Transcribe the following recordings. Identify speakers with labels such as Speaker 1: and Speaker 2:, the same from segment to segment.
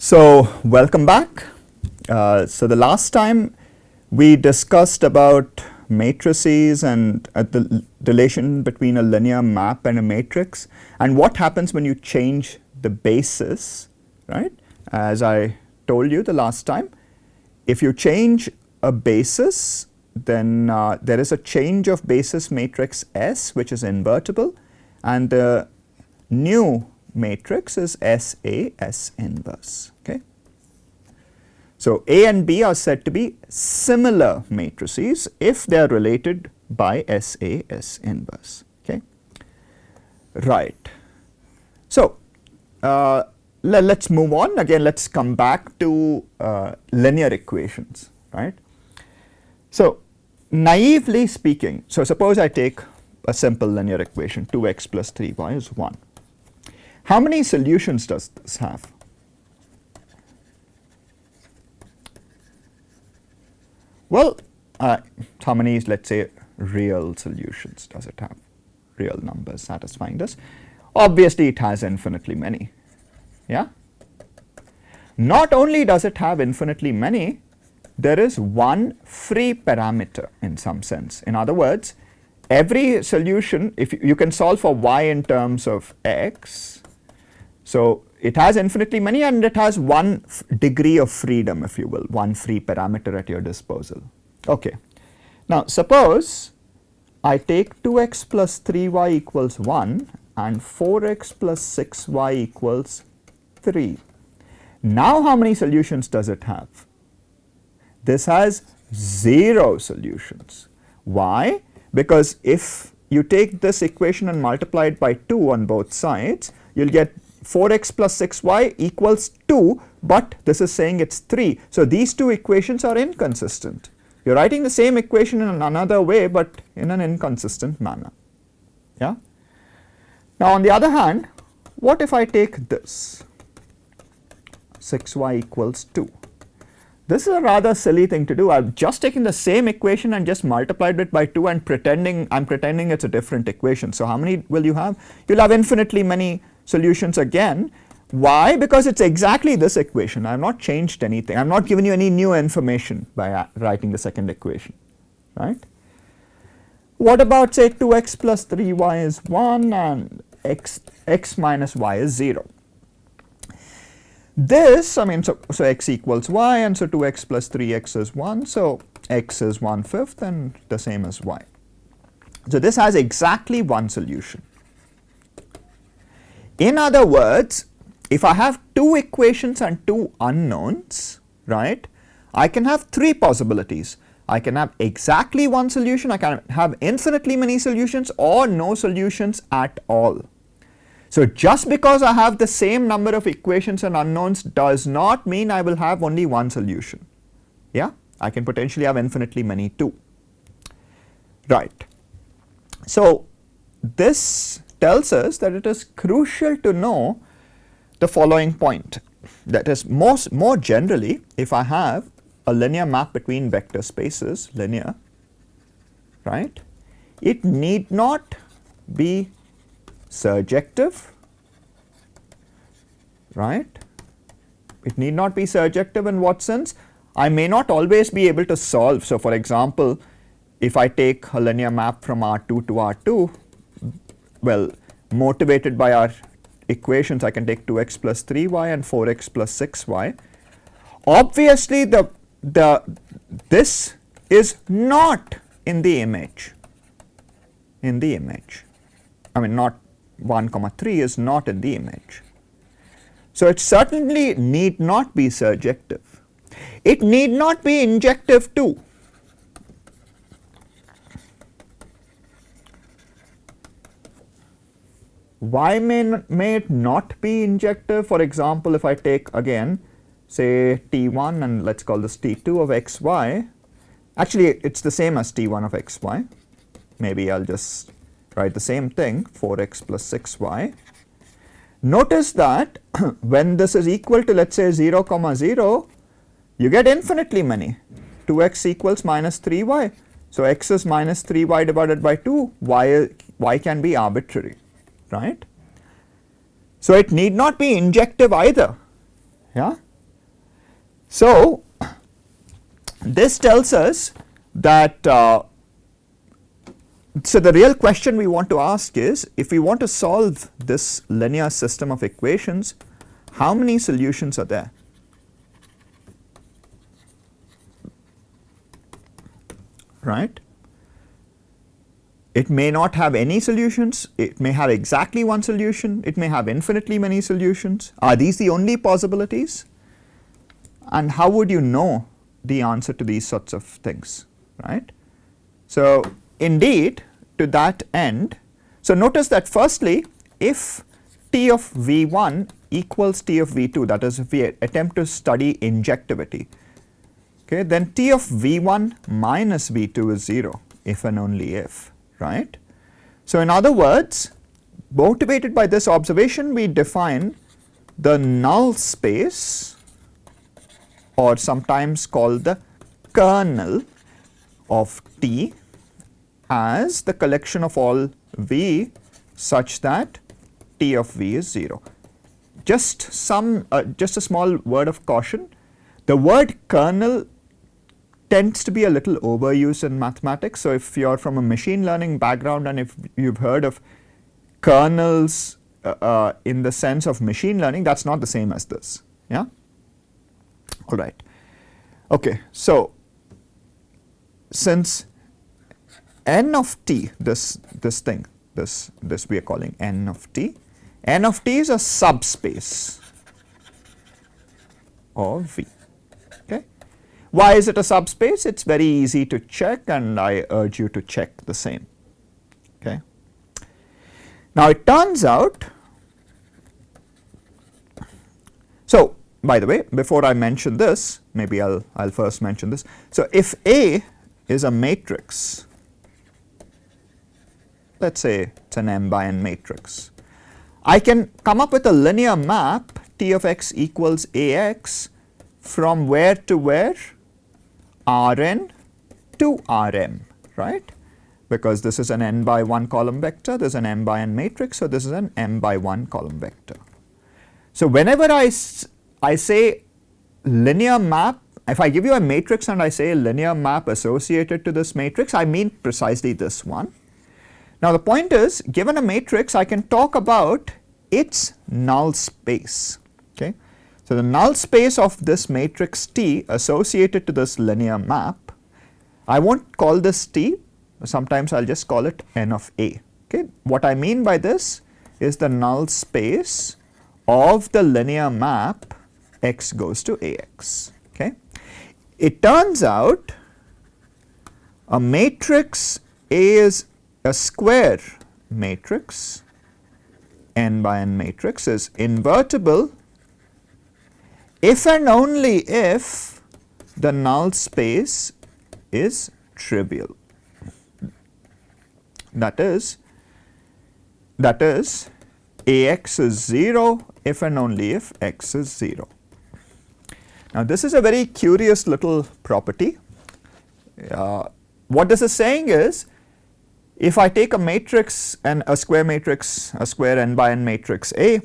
Speaker 1: So welcome back. So the last time we discussed about matrices and the relation between a linear map and a matrix and what happens when you change the basis, right? As I told you the last time, if you change a basis, then there is a change of basis matrix S which is invertible, and the new matrix is SA S inverse. Okay. So A and B are said to be similar matrices if they are related by SA S inverse. Okay. Right. So let's move on again. Let's come back to linear equations. Right. So naively speaking, so suppose I take a simple linear equation, 2x plus 3y is 1. How many solutions does this have? Well, how many, let's say, real solutions does it have? Real numbers satisfying this? Obviously, it has infinitely many. Yeah? Not only does it have infinitely many, there is one free parameter in some sense. In other words, every solution, if you can solve for y in terms of x, so it has infinitely many and it has one degree of freedom, if you will, one free parameter at your disposal. Okay. Now suppose I take 2x plus 3y equals 1 and 4x plus 6y equals 3. Now how many solutions does it have? This has 0 solutions. Why? Because if you take this equation and multiply it by 2 on both sides, you'll get 4x plus 6y equals 2, but this is saying it's 3. So these two equations are inconsistent. You're writing the same equation in another way, but in an inconsistent manner. Yeah? Now on the other hand, what if I take this? 6y equals 2. This is a rather silly thing to do. I've just taken the same equation and just multiplied it by 2 and I'm pretending it's a different equation. So how many will you have? You'll have infinitely many solutions again. Why? Because it's exactly this equation. I have not changed anything. I have not given you any new information by writing the second equation, right? What about, say, 2x plus 3y is 1 and x minus y is 0? This, I mean, so x equals y, and so 2x plus 3x is 1, so x is 1/5 and the same as y. So this has exactly one solution. In other words, if I have two equations and two unknowns, right, I can have three possibilities. I can have exactly one solution, I can have infinitely many solutions, or no solutions at all. So just because I have the same number of equations and unknowns does not mean I will have only one solution. Yeah, I can potentially have infinitely many too. Right. So this tells us that it is crucial to know the following point. That is, more generally, if I have a linear map between vector spaces, linear, right, it need not be surjective, right? It need not be surjective in what sense? I may not always be able to solve. So for example, if I take a linear map from R2 to R2, well, motivated by our equations, I can take 2x plus 3y and 4x plus 6y. Obviously, this is not in the image. In the image. I mean, not 1, 3 is not in the image. So it certainly need not be surjective. It need not be injective too. Why may it not be injective? For example, if I take again, say t1 and let's call this t2 of xy, actually it's the same as t1 of xy. Maybe I'll just write the same thing, 4x plus 6y. Notice that when this is equal to, let's say, 0, 0, you get infinitely many. 2x equals minus 3y. So x is minus 3y divided by 2. Y can be arbitrary, right? So it need not be injective either. Yeah. So this tells us that so the real question we want to ask is, if we want to solve this linear system of equations, how many solutions are there? Right? It may not have any solutions, it may have exactly one solution, it may have infinitely many solutions. Are these the only possibilities? And how would you know the answer to these sorts of things, right? So indeed, to that end, so notice that firstly, if T of V1 equals T of V2, that is if we attempt to study injectivity, okay, then T of V1 minus V2 is 0, if and only if, right? So in other words, motivated by this observation, we define the null space, or sometimes called the kernel of T, as the collection of all V such that T of V is 0. Just a small word of caution. The word kernel tends to be a little overused in mathematics. So if you're from a machine learning background and if you've heard of kernels in the sense of machine learning, that's not the same as this. Yeah? All right. Okay, so since n of t, this we are calling n of t is a subspace of V. Okay. Why is it a subspace? It's very easy to check, and I urge you to check the same. Okay. Now it turns out, so by the way, before I mention this, maybe I'll first mention this. So if A is a matrix, let's say it's an m by n matrix, I can come up with a linear map T of x equals Ax from where to where? Rn to Rm, right? Because this is an n by 1 column vector, this is an m by n matrix, so this is an m by 1 column vector. So whenever I say linear map, if I give you a matrix and I say linear map associated to this matrix, I mean precisely this one. Now the point is, given a matrix, I can talk about its null space. Okay? So the null space of this matrix T associated to this linear map, I won't call this T, sometimes I'll just call it n of A. Okay? What I mean by this is the null space of the linear map x goes to Ax. Okay? It turns out a matrix A is a square matrix, n by n matrix, is invertible if and only if the null space is trivial. That is Ax is 0 if and only if x is 0. Now this is a very curious little property. What this is saying is, if I take a matrix and a square n by n matrix A,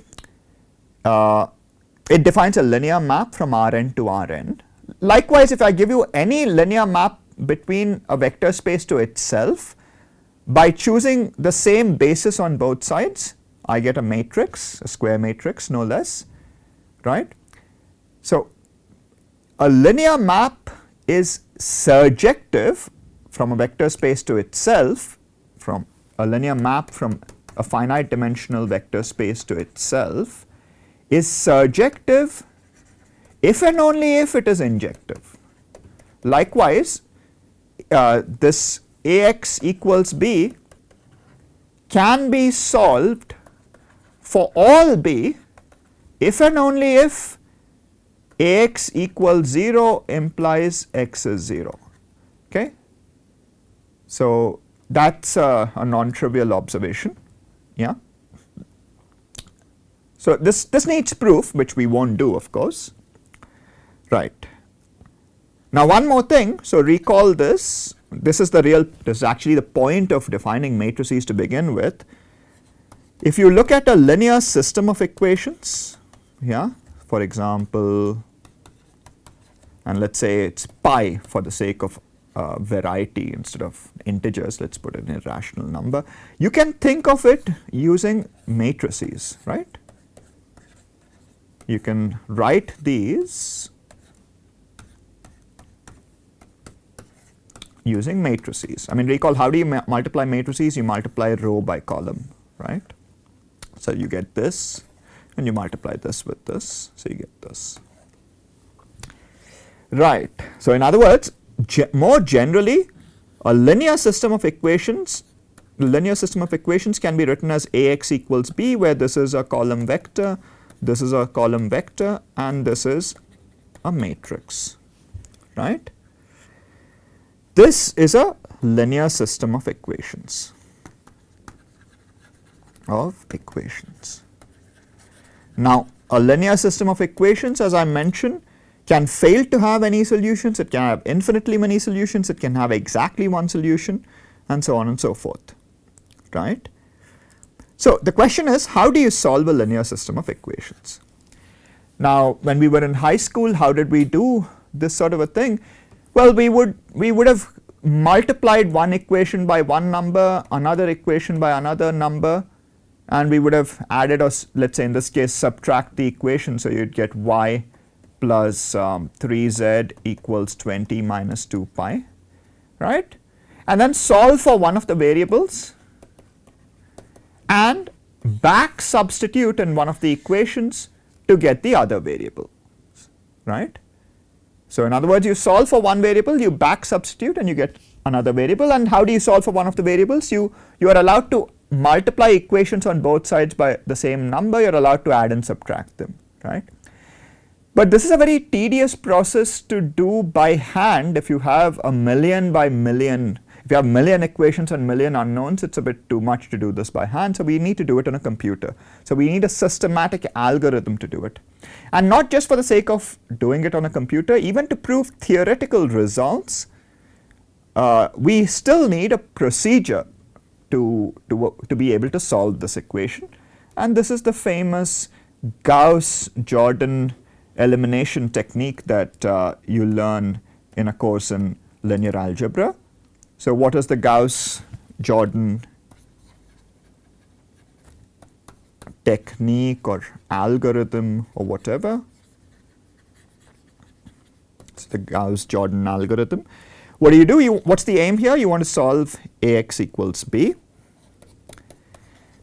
Speaker 1: it defines a linear map from Rn to Rn. Likewise, if I give you any linear map between a vector space to itself, by choosing the same basis on both sides, I get a matrix, a square matrix no less, right? So a linear map is surjective from a vector space to itself, from a linear map from a finite dimensional vector space to itself, is surjective if and only if it is injective. Likewise, this Ax equals B can be solved for all B if and only if Ax equals 0 implies x is 0. Okay? So that's a non-trivial observation. Yeah. So this needs proof, which we won't do, of course. Right. Now one more thing. So recall this. This is actually the point of defining matrices to begin with. If you look at a linear system of equations, yeah, for example, and let's say it's pi for the sake of variety instead of integers, let's put an irrational number. You can think of it using matrices, right? You can write these using matrices. I mean, recall, how do you multiply matrices? You multiply row by column, right? So you get this, and you multiply this with this, so you get this. Right. So in other words, more generally, a linear system of equations can be written as Ax equals b, where this is a column vector, this is a column vector, and this is a matrix, right? This is a linear system of equations. Now, a linear system of equations, as I mentioned, can fail to have any solutions. It can have infinitely many solutions. It can have exactly one solution, and so on and so forth, right? So the question is, how do you solve a linear system of equations? Now, when we were in high school, how did we do this sort of a thing? Well, we would have multiplied one equation by one number, another equation by another number, and we would have added, or let's say in this case, subtract the equation. So you'd get y plus 3z equals 20 minus 2 pi, right? And then solve for one of the variables and back substitute in one of the equations to get the other variable, right? So in other words, you solve for one variable, you back substitute, and you get another variable. And how do you solve for one of the variables? You are allowed to multiply equations on both sides by the same number. You're allowed to add and subtract them, right? But this is a very tedious process to do by hand. If you have a million by million, if you have million equations and million unknowns, it's a bit too much to do this by hand. So we need to do it on a computer. So we need a systematic algorithm to do it. And not just for the sake of doing it on a computer, even to prove theoretical results, we still need a procedure to be able to solve this equation. And this is the famous Gauss-Jordan elimination technique that you learn in a course in linear algebra. So what is the Gauss-Jordan technique or algorithm or whatever? It's the Gauss-Jordan algorithm. What do? What's the aim here? You want to solve Ax equals b.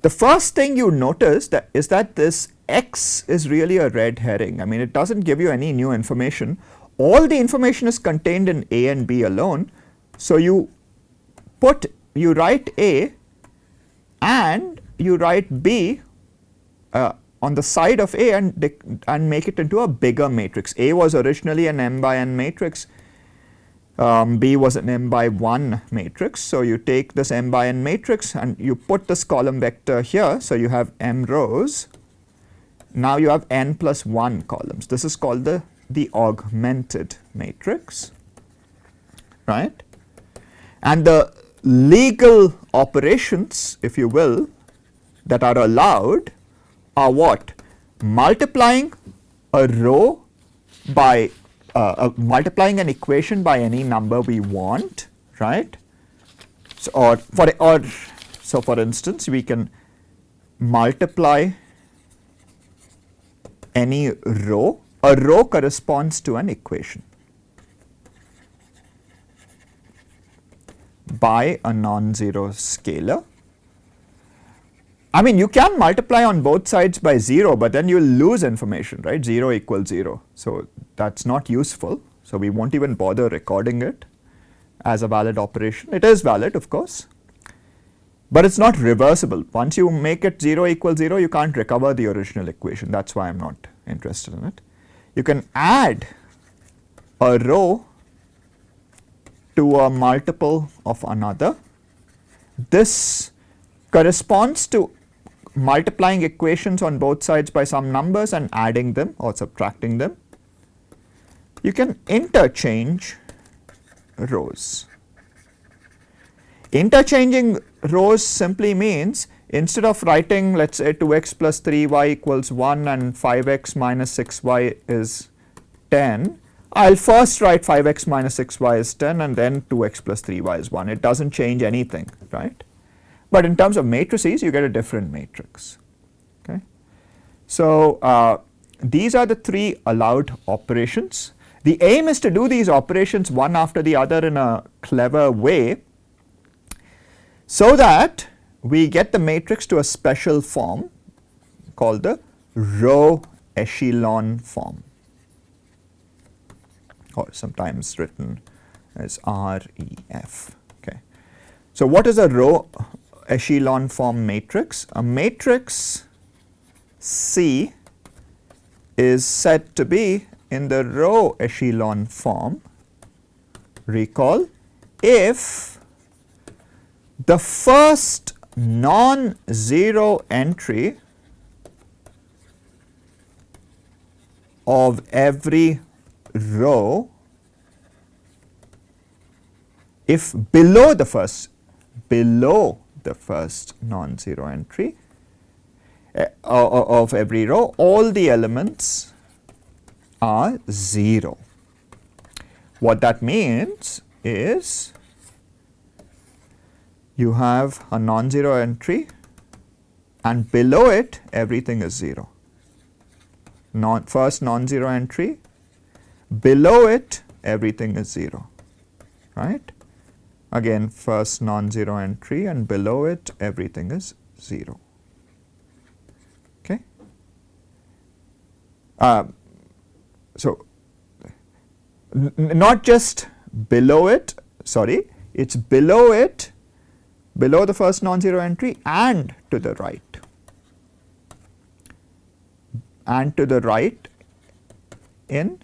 Speaker 1: The first thing you notice is that this x is really a red herring. I mean, it doesn't give you any new information. All the information is contained in a and b alone. So you write a and you write b on the side of a and make it into a bigger matrix. A was originally an m by n matrix. B was an m by 1 matrix. So you take this m by n matrix and you put this column vector here. So you have m rows. Now you have n plus 1 columns. This is called the augmented matrix, right? And the legal operations, if you will, that are allowed are what? Multiplying a row by multiplying an equation by any number we want, right? So, so for instance, we can multiply any row. A row corresponds to an equation by a non-zero scalar. I mean, you can multiply on both sides by 0, but then you'll lose information, right? 0 equals 0. So that's not useful. So we won't even bother recording it as a valid operation. It is valid, of course, but it's not reversible. Once you make it 0 equals 0, you can't recover the original equation. That's why I'm not interested in it. You can add a row to a multiple of another. This corresponds to multiplying equations on both sides by some numbers and adding them or subtracting them. You can interchange rows. Interchanging rows simply means instead of writing, let's say, 2x plus 3y equals 1 and 5x minus 6y is 10, I'll first write 5x minus 6y is 10 and then 2x plus 3y is 1. It doesn't change anything, right? But in terms of matrices, you get a different matrix. Okay? So these are the three allowed operations. The aim is to do these operations one after the other in a clever way so that we get the matrix to a special form called the row echelon form, or sometimes written as REF. Okay. So what is a row echelon form matrix? A matrix C is said to be in the row echelon form, recall, if the first non-zero entry of every row, if below the first non-zero entry of every row, all the elements are 0. What that means is you have a non-zero entry and below it everything is 0. First non-zero entry, below it everything is 0, right? Again, first non-zero entry and below it everything is 0. Okay. So not just below it, sorry, it's below it, below the first non-zero entry and to the right. And to the right in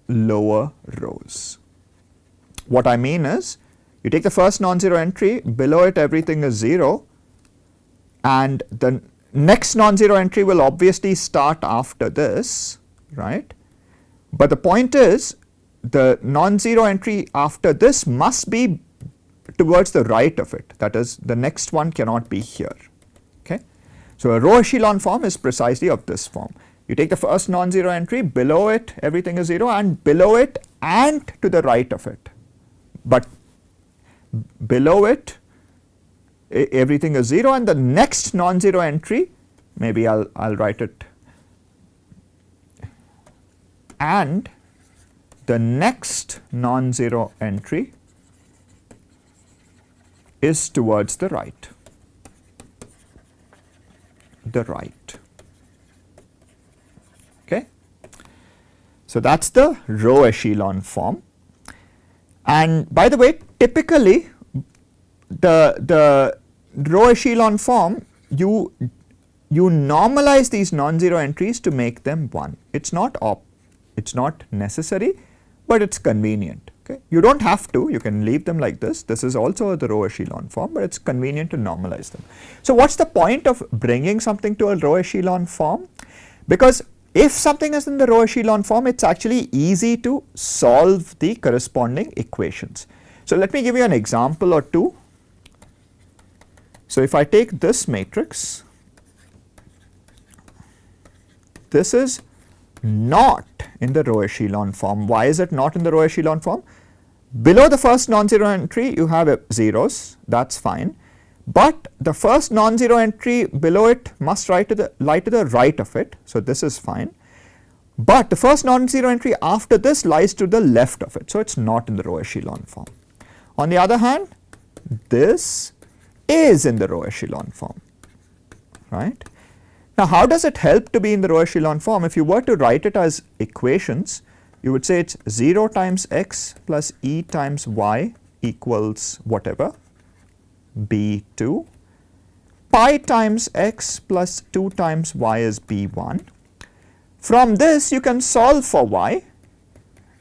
Speaker 1: lower rows. What I mean is, you take the first non-zero entry, below it everything is 0, and the next non-zero entry will obviously start after this, right? But the point is, the non-zero entry after this must be towards the right of it. That is, the next one cannot be here. Okay? So a row echelon form is precisely of this form. You take the first non-zero entry, below it everything is 0, and below it and to the right of it. But below it everything is 0, and the next non-zero entry, maybe I'll write it, and the next non-zero entry is towards the right. The right. Okay. So that's the row echelon form. And by the way, typically the row echelon form, you normalize these non-zero entries to make them 1. It's not necessary, but it's convenient. Okay. You don't have to, you can leave them like this. This is also the row echelon form, but it's convenient to normalize them. So what's the point of bringing something to a row echelon form? Because if something is in the row echelon form, it's actually easy to solve the corresponding equations. So let me give you an example or two. So if I take this matrix, this is not in the row echelon form. Why is it not in the row echelon form? Below the first non-zero entry you have zeros, that's fine, but the first non-zero entry below it must lie to the right of it, so this is fine, but the first non-zero entry after this lies to the left of it, so it's not in the row echelon form. On the other hand, this is in the row echelon form, right? Now how does it help to be in the row echelon form? If you were to write it as equations, you would say it's 0 times x plus e times y equals whatever, b2, pi times x plus 2 times y is b1. From this you can solve for y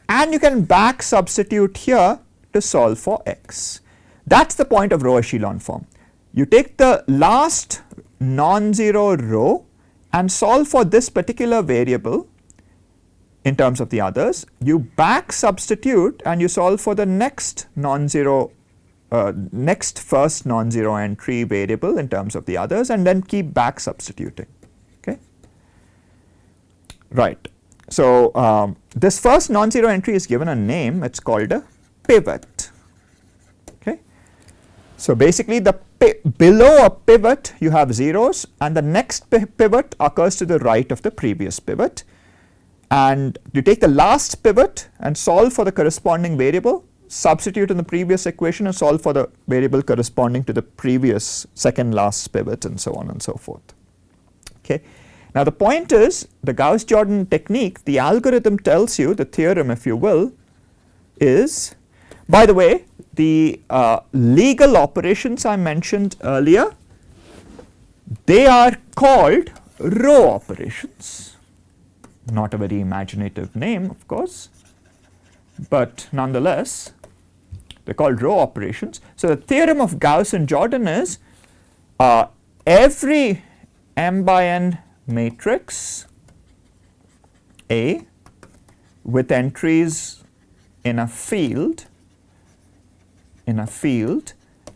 Speaker 1: and you can back substitute here to solve for x. That's the point of row echelon form. You take the last non-zero row and solve for this particular variable in terms of the others, you back substitute and you solve for the next non-zero next first non-zero entry variable in terms of the others, and then keep back substituting. Okay. Right. So this first non-zero entry is given a name. It's called a pivot. Okay. So basically, the below a pivot you have zeros, and the next pivot occurs to the right of the previous pivot, and you take the last pivot and solve for the corresponding variable, substitute in the previous equation and solve for the variable corresponding to the previous second last pivot, and so on and so forth. Okay. Now the point is, the Gauss-Jordan technique, the algorithm tells you, the theorem if you will, is, by the way, the legal operations I mentioned earlier, they are called row operations. Not a very imaginative name, of course, but nonetheless, they're called row operations. So the theorem of Gauss and Jordan is every m by n matrix A with entries in a field,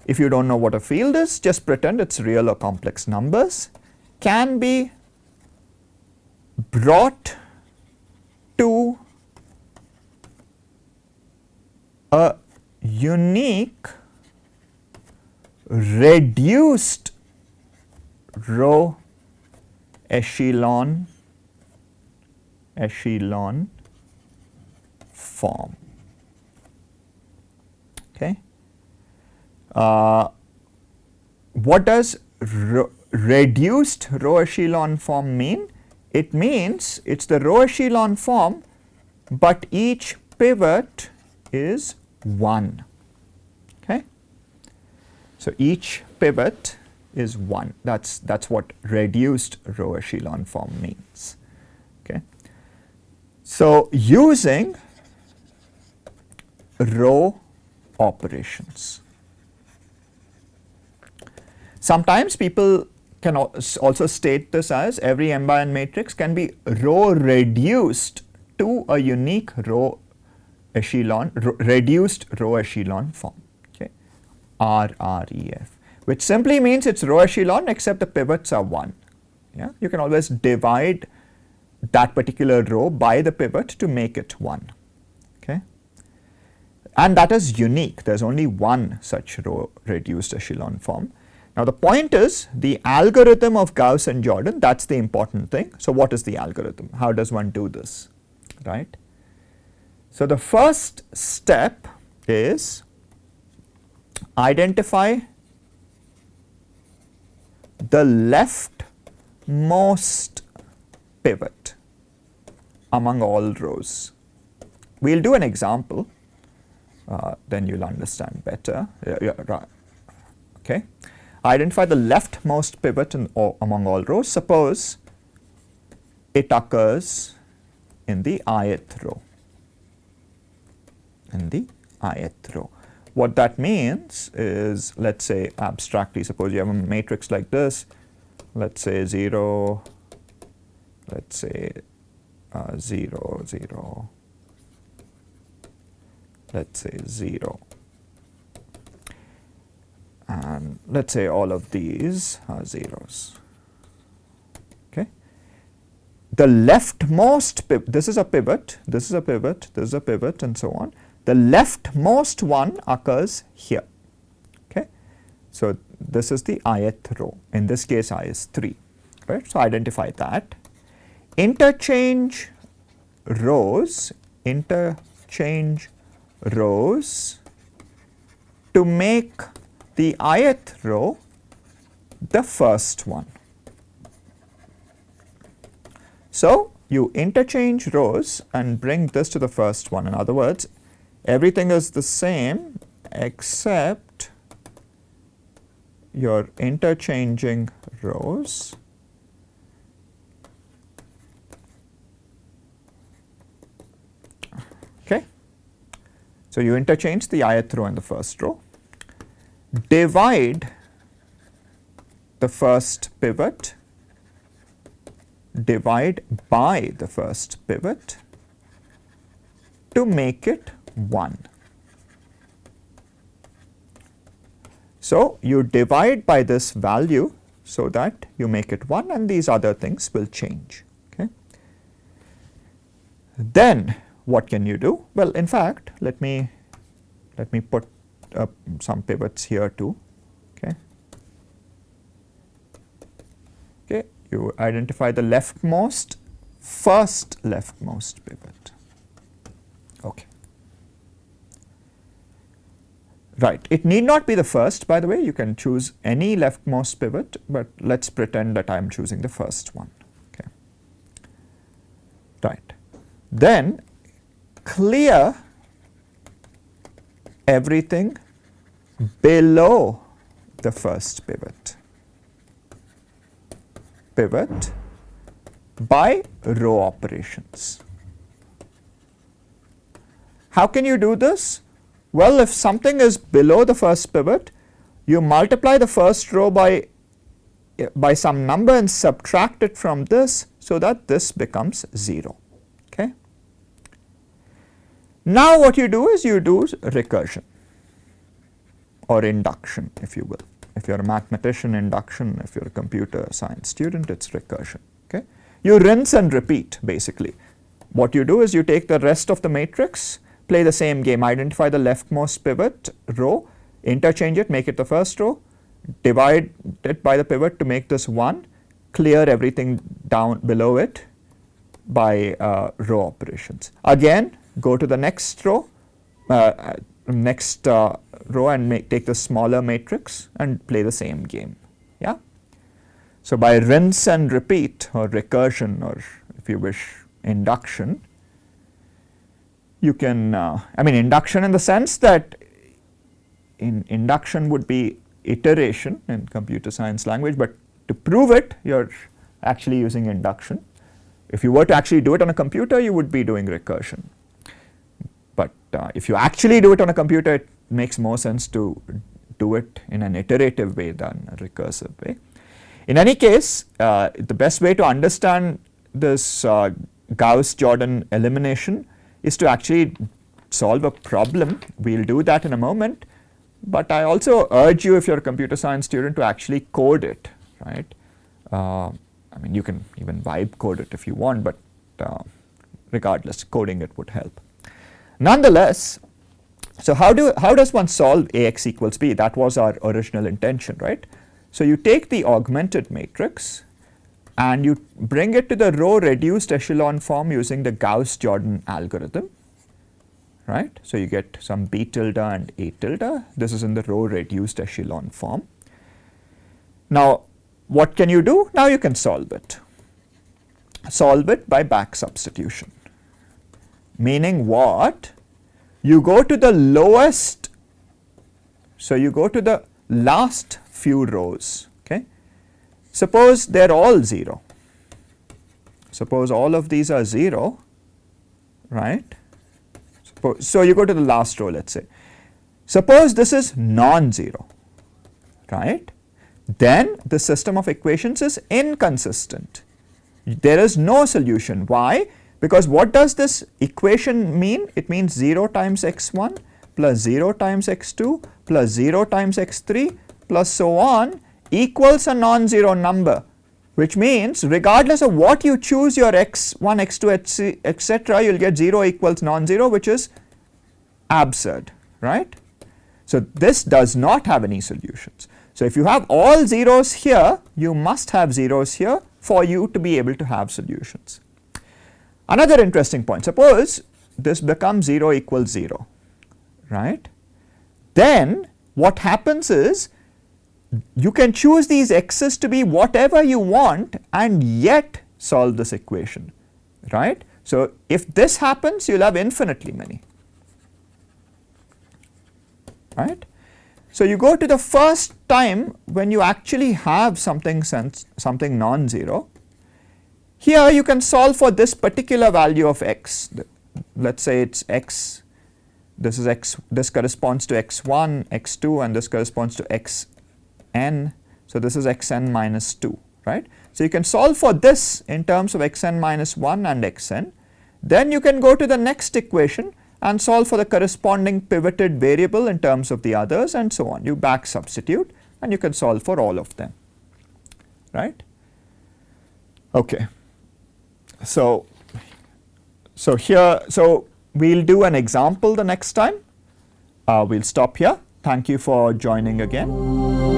Speaker 1: if you don't know what a field is, just pretend it's real or complex numbers, can be brought to a unique reduced row echelon form. Okay. What does reduced row echelon form mean? It means it's the row echelon form, but each pivot is 1. Okay. So each pivot is 1. That's what reduced row echelon form means. Okay. So using row operations. Sometimes people can also state this as every m by n matrix can be row reduced to a unique row echelon, reduced row echelon form. Okay. RREF, which simply means it's row echelon except the pivots are 1. Yeah. You can always divide that particular row by the pivot to make it 1. Okay. And that is unique. There's only one such row reduced echelon form. Now the point is, the algorithm of Gauss and Jordan, that's the important thing. So what is the algorithm? How does one do this? Right? So the first step is identify the leftmost pivot among all rows. We'll do an example, then you'll understand better. Right. Okay. Identify the leftmost pivot among all rows. Suppose it occurs in the ith row. What that means is, let's say abstractly, suppose you have a matrix like this, let's say 0, let's say 0, 0, let's say 0. And let's say all of these are zeros. Okay. The leftmost pivot, this is a pivot, this is a pivot, this is a pivot, and so on. The leftmost one occurs here. Okay. So this is the ith row. In this case, I is 3. Right. So identify that. Interchange rows to make the ith row the first one. So you interchange rows and bring this to the first one. In other words, everything is the same except you're interchanging rows. Okay. So you interchange the ith row and the first row. Divide the first pivot, divide by the first pivot to make it 1. So you divide by this value so that you make it 1 and these other things will change. Okay. Then what can you do? Well, in fact, let me put some pivots here too. Okay. Okay, you identify the leftmost, first leftmost pivot. Okay. Right, it need not be the first, by the way. You can choose any leftmost pivot, but let's pretend that I'm choosing the first one. Okay. Right. Then clear everything below the first pivot. Pivot by row operations. How can you do this? Well, if something is below the first pivot, you multiply the first row by some number and subtract it from this so that this becomes 0. Okay. Now what you do is you do recursion or induction, if you will. If you're a mathematician, induction. If you're a computer science student, it's recursion. Okay. You rinse and repeat, basically. What you do is you take the rest of the matrix, play the same game, identify the leftmost pivot row, interchange it, make it the first row, divide it by the pivot to make this 1, clear everything down below it by row operations. Again, go to the next row, and take the smaller matrix and play the same game. Yeah. So by rinse and repeat, or recursion, or if you wish, induction, you can, induction in the sense that induction would be iteration in computer science language, but to prove it, you're actually using induction. If you were to actually do it on a computer, you would be doing recursion. But if you actually do it on a computer, it makes more sense to do it in an iterative way than a recursive way. In any case, the best way to understand this Gauss-Jordan elimination is to actually solve a problem. We'll do that in a moment, but I also urge you, if you're a computer science student, to actually code it, right? You can even vibe code it if you want, but regardless, coding it would help. Nonetheless, so how does one solve Ax equals b? That was our original intention, right? So you take the augmented matrix and you bring it to the row reduced echelon form using the Gauss-Jordan algorithm, right? So you get some b tilde and a tilde. This is in the row reduced echelon form. Now, what can you do? Now you can solve it. Solve it by back substitution. Meaning what? You go to the lowest, so you go to the last few rows. Okay. Suppose they're all 0. Suppose all of these are 0, right? So you go to the last row, let's say. Suppose this is non-zero, right? Then the system of equations is inconsistent. There is no solution. Why? Because what does this equation mean? It means 0 times x1 plus 0 times x2 plus 0 times x3 plus so on equals a non-zero number, which means regardless of what you choose, your x1, x2, etc., you'll get 0 equals non-zero, which is absurd, right? So this does not have any solutions. So if you have all zeros here, you must have zeros here for you to be able to have solutions. Another interesting point, suppose this becomes 0 equals 0, right? Then what happens is you can choose these x's to be whatever you want and yet solve this equation, right? So if this happens, you'll have infinitely many, right? So you go to the first time when you actually have something non-zero. Here you can solve for this particular value of x. Let's say it's x, this is x, this corresponds to x1, x2, and this corresponds to xn. So this is xn minus 2, right? So you can solve for this in terms of xn minus 1 and xn. Then you can go to the next equation and solve for the corresponding pivoted variable in terms of the others, and so on. You back substitute and you can solve for all of them, right? Okay. So we'll do an example the next time. We'll stop here. Thank you for joining again.